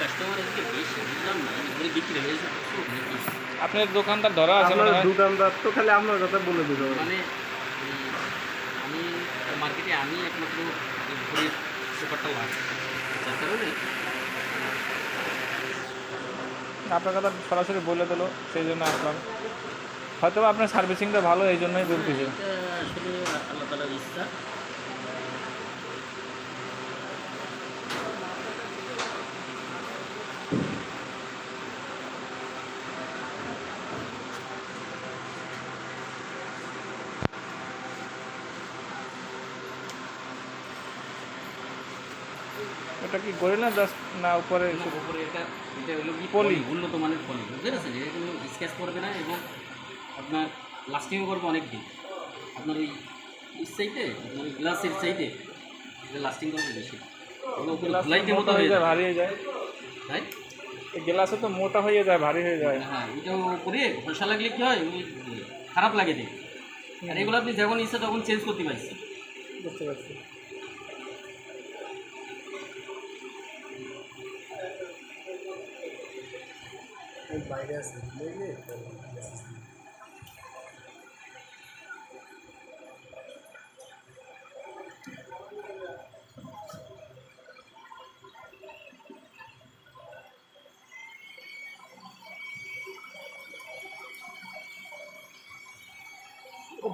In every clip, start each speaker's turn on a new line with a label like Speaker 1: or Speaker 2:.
Speaker 1: Customer আজকে বেশি বুঝলাম না, এগুলো বিক্রি হয়েছে খুব নাকি?
Speaker 2: আপনার দোকানদার ধরা আছে
Speaker 3: আপনার
Speaker 2: মনে হয়।
Speaker 3: দোকানদার তো খালি আপনার কথা বলে দিল।
Speaker 1: মানে আমি মার্কেটে আমি একমাত্র এই ঘড়ির ব্যাপারটা লাগে, যার কারণে
Speaker 2: আপনার কথা সরাসরি বলে দিল, সেই জন্য আসলাম। হয়তো বা আপনার সার্ভিসিংটা ভালো, এই জন্যই বলতেছে।
Speaker 1: এটা আসলে আল্লাহ তাআলার ইচ্ছা।
Speaker 2: এটা কি গরিলা জাস্ট না উপরে শুধু?
Speaker 1: উপরে এটা এটা হলো কি
Speaker 2: পলি।
Speaker 1: পলি, উন্নত মানের পলি, বুঝতে পারছেন? এটা কোনো স্ক্র্যাচ করবে না এবং আপনার লাস্টিংও করবে অনেক দিন। আপনার ওই সাইডে, আপনার ওই গ্লাসের সাইডে এটা লাস্টিং করবে বেশি। ওগুলো উপরে ধুলাইতে মতো
Speaker 2: মোটা হয়ে
Speaker 1: হয়ে
Speaker 2: যায়,
Speaker 1: যায়,
Speaker 2: ভারী হয়ে যায়।
Speaker 1: তাই
Speaker 2: এই গ্লাসে তো মোটা হয়ে যায়, ভারী হয়ে যায়।
Speaker 1: হ্যাঁ, এটা উপরে খসা লাগলে কি হয়, ওই খারাপ লাগে দেখ। আর এগুলো আপনি যখন ইচ্ছা তখন চেঞ্জ করতে পারছেন।
Speaker 2: বুঝতে পারছি।
Speaker 3: বাইরে আছে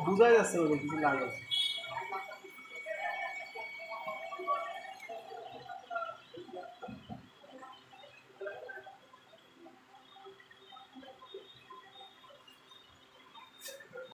Speaker 3: বোঝা যাচ্ছে ওদের কিছু লাগে।